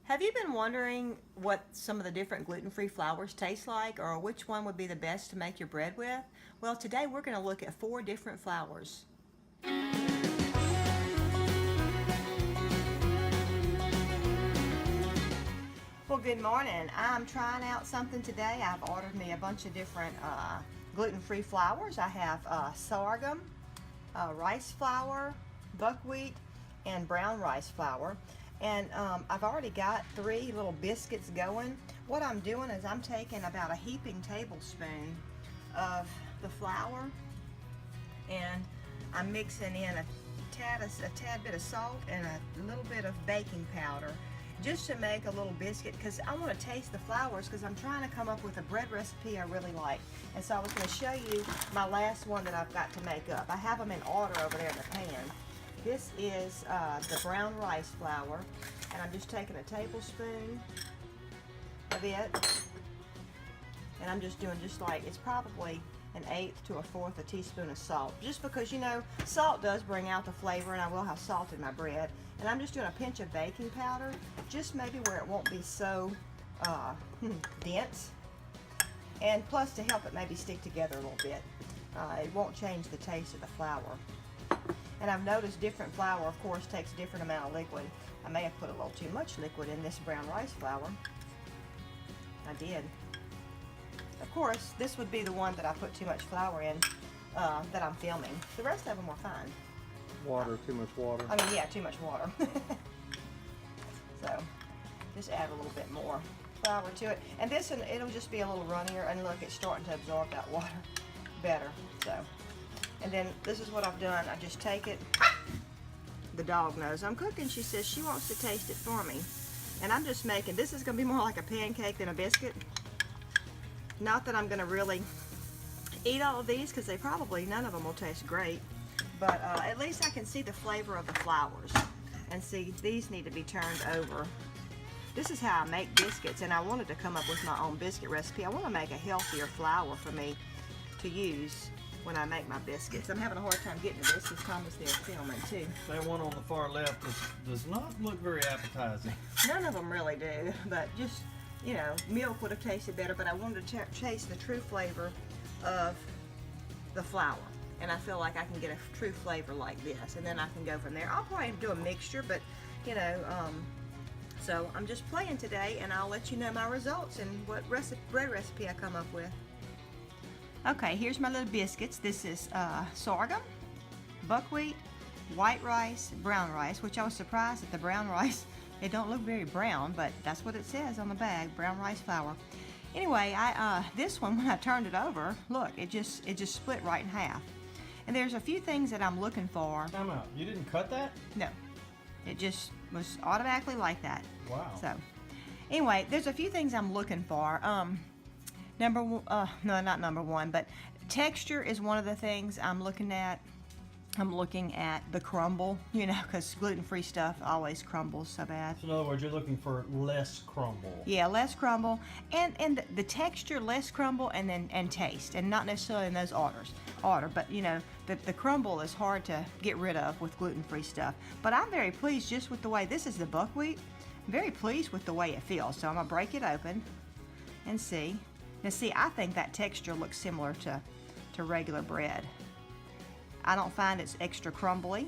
Have you been wondering what some of the different gluten-free flours taste like, or which one would be the best to make your bread with? Well, today we're going to look at 4 different flours. Well, good morning. I'm trying out something today. I've ordered me a bunch of different gluten-free flours. I have sorghum, rice flour, buckwheat, and brown rice flour. And I've already got 3 little biscuits going. What I'm doing is I'm taking about a heaping tablespoon of the flour, and I'm mixing in a tad bit of salt and a little bit of baking powder, just to make a little biscuit, because I want to taste the flours, because I'm trying to come up with a bread recipe I really like. And so I was going to show you my last one that I've got to make up. I have them in order over there in the pan. This is the brown rice flour, and I'm just taking a tablespoon of it, and I'm just doing just like, it's probably an 1/8 to a 1/4 a teaspoon of salt, just because, you know, salt does bring out the flavor, and I will have salt in my bread. And I'm just doing a pinch of baking powder, just maybe where it won't be so dense, and plus to help it maybe stick together a little bit. It won't change the taste of the flour. And I've noticed different flour, of course, takes a different amount of liquid. I may have put a little too much liquid in this brown rice flour. I did. Of course, this would be the one that I put too much flour in that I'm filming. The rest of them were fine. Water, too much water. I mean, yeah, too much water. So, just add a little bit more flour to it. And this one, it'll just be a little runnier. And look, it's starting to absorb that water better. So, and then this is what I've done. I just take it. The dog knows I'm cooking. She says she wants to taste it for me. And I'm just making, this is going to be more like a pancake than a biscuit. Not that I'm going to really eat all of these, because they probably, none of them will taste great. But at least I can see the flavor of the flours. And see, these need to be turned over. This is how I make biscuits, and I wanted to come up with my own biscuit recipe. I want to make a healthier flour for me to use when I make my biscuits. I'm having a hard time getting to this because Thomas there filming too. That one on the far left does not look very appetizing. None of them really do, but just, you know, milk would have tasted better, but I wanted to taste the true flavor of the flour. And I feel like I can get a true flavor like this, and then I can go from there. I'll probably do a mixture, but, you know, so I'm just playing today, and I'll let you know my results and what bread recipe I come up with. Okay, here's my little biscuits. This is sorghum, buckwheat, white rice, brown rice, which I was surprised at the brown rice. It don't look very brown, but that's what it says on the bag, brown rice flour. Anyway, this one, when I turned it over, look, it just split right in half. And there's a few things that I'm looking for. Time out. You didn't cut that? No, it just was automatically like that. Wow. So, anyway, there's a few things I'm looking for. No, not number one, but texture is one of the things I'm looking at. I'm looking at the crumble, you know, because gluten-free stuff always crumbles so bad. So in other words, you're looking for less crumble. Yeah, less crumble, and the texture, less crumble, and taste, and not necessarily in those order, but you know, the crumble is hard to get rid of with gluten-free stuff. But I'm very pleased just with the way, this is the buckwheat, I'm very pleased with the way it feels. So I'm gonna break it open and see. Now see, I think that texture looks similar to regular bread. I don't find it's extra crumbly.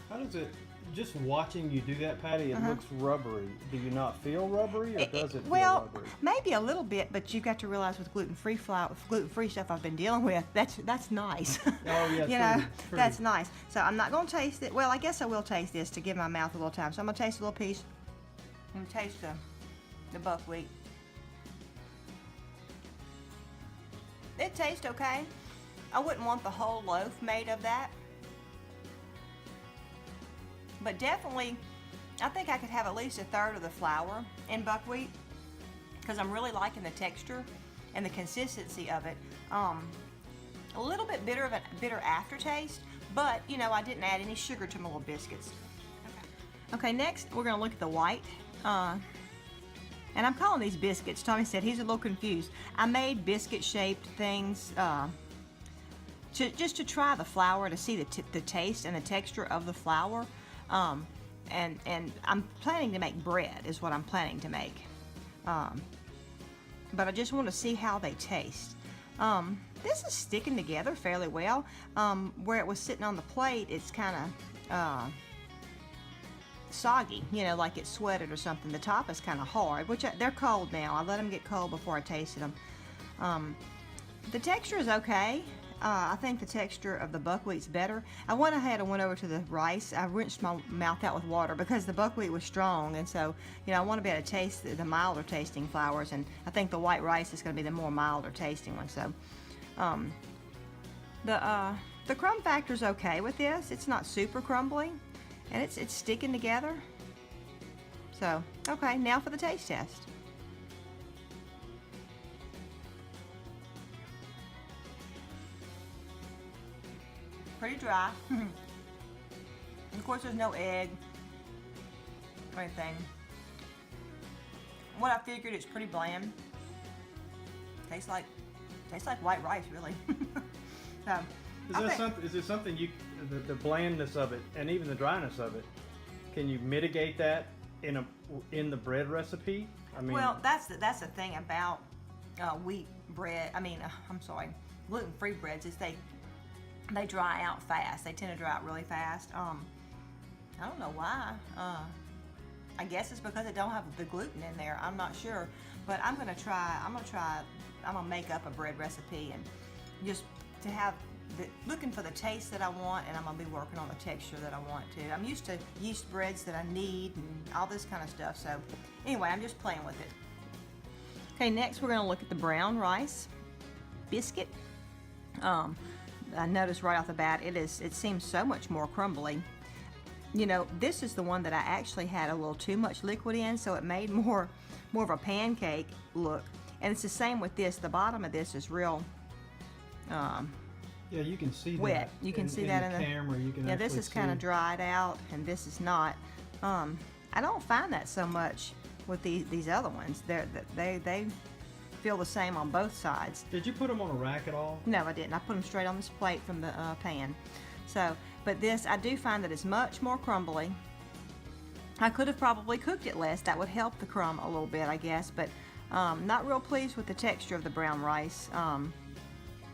How does it, just watching you do that, Patty, it looks rubbery. Do you not feel rubbery, or does it feel rubbery? Maybe a little bit, but you've got to realize with gluten-free flour, with gluten-free stuff I've been dealing with, that's nice. Oh yeah, you know, that's nice. So I'm not going to taste it. Well, I guess I will taste this to give my mouth a little time. So I'm going to taste a little piece. I'm going to taste the buckwheat. It tastes okay. I wouldn't want the whole loaf made of that. But definitely, I think I could have at least 1/3 of the flour in buckwheat, because I'm really liking the texture and the consistency of it. A little bit bitter aftertaste, but you know, I didn't add any sugar to my little biscuits. Okay, next we're gonna look at the white. And I'm calling these biscuits. Tommy said he's a little confused. I made biscuit-shaped things just to try the flour, to see the taste and the texture of the flour. and I'm planning to make bread is what I'm planning to make. But I just want to see how they taste. This is sticking together fairly well. Where it was sitting on the plate, it's kind of soggy, you know, like it's sweated or something. The top is kind of hard, which they're cold now. I let them get cold before I tasted them. The texture is okay. I think the texture of the buckwheat's better. I went ahead and went over to the rice. I rinsed my mouth out with water because the buckwheat was strong, and so, you know, I want to be able to taste the milder tasting flours, and I think the white rice is going to be the more milder tasting one. So the crumb factor is okay with this. It's not super crumbly, and it's sticking together. So, okay, now for the taste test. Pretty dry. Of course, there's no egg or anything. What I figured, it's pretty bland. Tastes like white rice, really. So, is it something the blandness of it and even the dryness of it? Can you mitigate that in the bread recipe? I mean, well, that's the thing about wheat bread. I mean, I'm sorry, gluten-free breads is they dry out fast. They tend to dry out really fast. I don't know why. I guess it's because it don't have the gluten in there. I'm not sure, but I'm gonna make up a bread recipe and just to have looking for the taste that I want, and I'm gonna be working on the texture that I want to. I'm used to yeast breads that I need and all this kind of stuff. So anyway, I'm just playing with it. Okay, next we're gonna look at the brown rice biscuit. I noticed right off the bat it seems so much more crumbly. You know, this is the one that I actually had a little too much liquid in, so it made more of a pancake look. And it's the same with this. The bottom of this is real yeah, you can see wet. that. You can see that in the camera. You can yeah, this is kind of dried out, and this is not. I don't find that so much with these other ones. They feel the same on both sides. Did you put them on a rack at all? No, I didn't. I put them straight on this plate from the pan. So, but this, I do find that it's much more crumbly. I could have probably cooked it less. That would help the crumb a little bit, I guess, but not real pleased with the texture of the brown rice.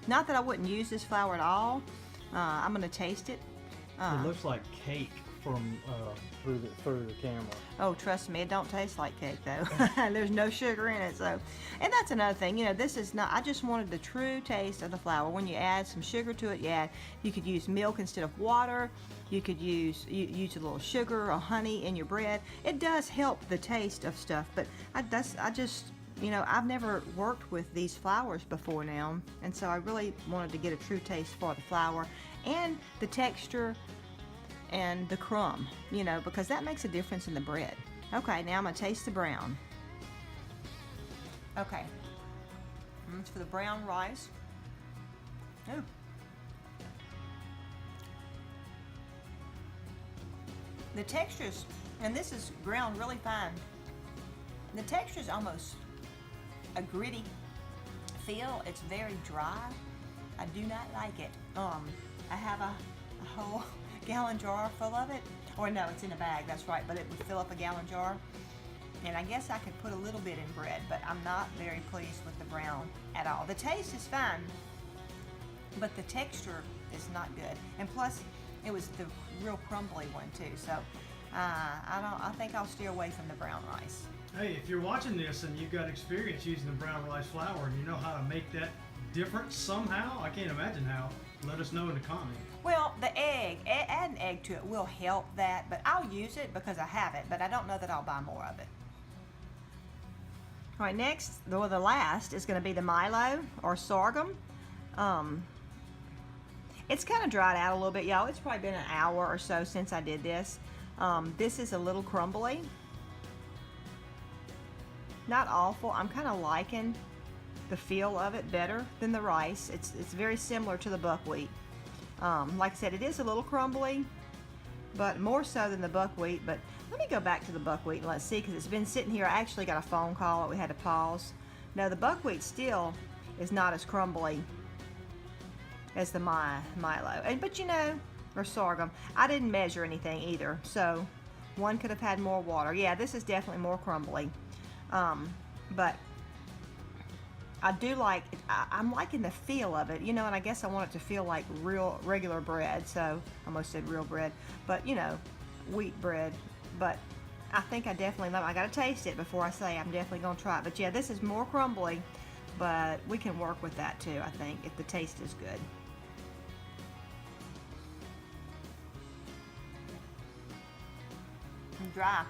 Not that I wouldn't use this flour at all. I'm going to taste it. It looks like cake from through the camera. Oh, trust me, it don't taste like cake though. There's no sugar in it, so. And that's another thing, you know, this is not, I just wanted the true taste of the flour. When you add some sugar to it, you could use milk instead of water. You could use a little sugar or honey in your bread. It does help the taste of stuff, but I just, you know, I've never worked with these flours before now, and so I really wanted to get a true taste for the flour and the texture and the crumb, you know, because that makes a difference in the bread. Okay, now I'm gonna taste the brown. Okay, it's for the brown rice. Ooh. The textures, and this is ground really fine. The texture is almost a gritty feel. It's very dry. I do not like it. I have a whole gallon jar full of it. Or no, it's in a bag, that's right, but it would fill up a gallon jar. And I guess I could put a little bit in bread, but I'm not very pleased with the brown at all. The taste is fine, but the texture is not good. And plus, it was the real crumbly one too. So I think I'll steer away from the brown rice. Hey, if you're watching this and you've got experience using the brown rice flour and you know how to make that different somehow, I can't imagine how, let us know in the comments. Well, the egg, add an egg to it will help that, but I'll use it because I have it, but I don't know that I'll buy more of it. All right, next, or the last, is going to be the Milo or sorghum. It's kind of dried out a little bit, y'all. It's probably been an hour or so since I did this. This is a little crumbly. Not awful. I'm kind of liking the feel of it better than the rice. It's very similar to the buckwheat. Like I said, it is a little crumbly, but more so than the buckwheat. But let me go back to the buckwheat and let's see, because it's been sitting here. I actually got a phone call that we had to pause. No, the buckwheat still is not as crumbly as the Milo. But you know, or sorghum. I didn't measure anything either, so One could have had more water. Yeah, this is definitely more crumbly. But I do like it. I'm liking the feel of it, you know, and I guess I want it to feel like real regular bread. So I almost said real bread, but you know, wheat bread. But I think I definitely love it. I gotta taste it before I say I'm definitely gonna try it. But yeah, this is more crumbly, but we can work with that too, I think, if the taste is good. And dry.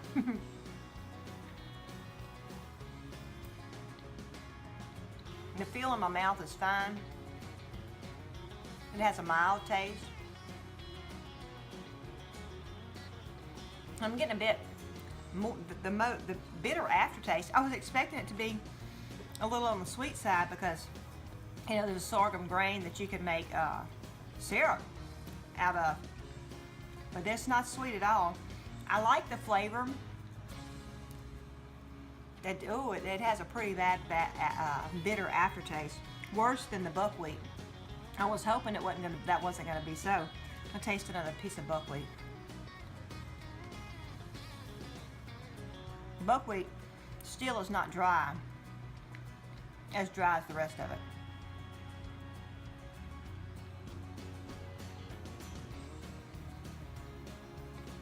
The feel in my mouth is fine. It has a mild taste. I'm getting a bit more, the bitter aftertaste. I was expecting it to be a little on the sweet side because, you know, there's a sorghum grain that you can make syrup out of, but that's not sweet at all. I like the flavor. It has a pretty bad bitter aftertaste, worse than the buckwheat. I was hoping that wasn't gonna be so. I'll taste another piece of buckwheat. Buckwheat still is not as dry as the rest of it.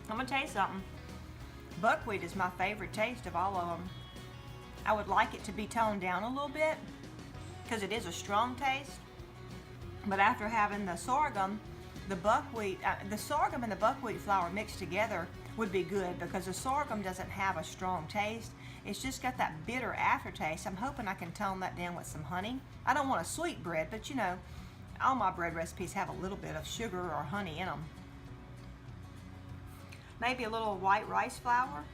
I'm gonna taste something. Buckwheat is my favorite taste of all of them. I would like it to be toned down a little bit because it is a strong taste. But after having the sorghum, the sorghum and the buckwheat flour mixed together would be good because the sorghum doesn't have a strong taste. It's just got that bitter aftertaste. I'm hoping I can tone that down with some honey. I don't want a sweet bread, but you know, all my bread recipes have a little bit of sugar or honey in them. Maybe a little white rice flour.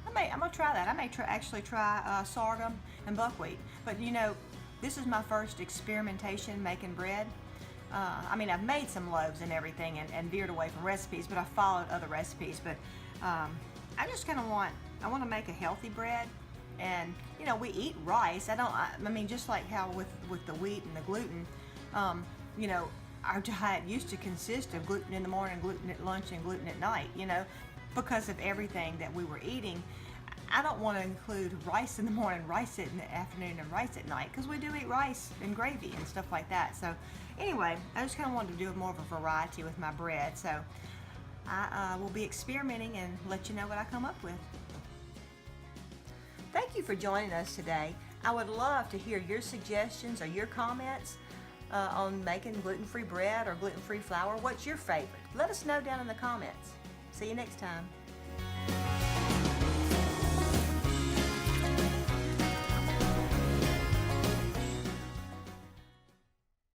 I'm gonna try that. I may actually try sorghum and buckwheat. But you know, this is my first experimentation making bread. I mean, I've made some loaves and everything and veered away from recipes, but I followed other recipes. But I just kind of I want to make a healthy bread. And you know, we eat rice. I mean, just like how with the wheat and the gluten, you know, our diet used to consist of gluten in the morning, gluten at lunch, and gluten at night, you know, because of everything that we were eating. I don't want to include rice in the morning, rice in the afternoon, and rice at night, because we do eat rice and gravy and stuff like that. So anyway, I just kind of wanted to do more of a variety with my bread. So I will be experimenting and let you know what I come up with. Thank you for joining us today. I would love to hear your suggestions or your comments on making gluten-free bread or gluten-free flour. What's your favorite? Let us know down in the comments. See you next time.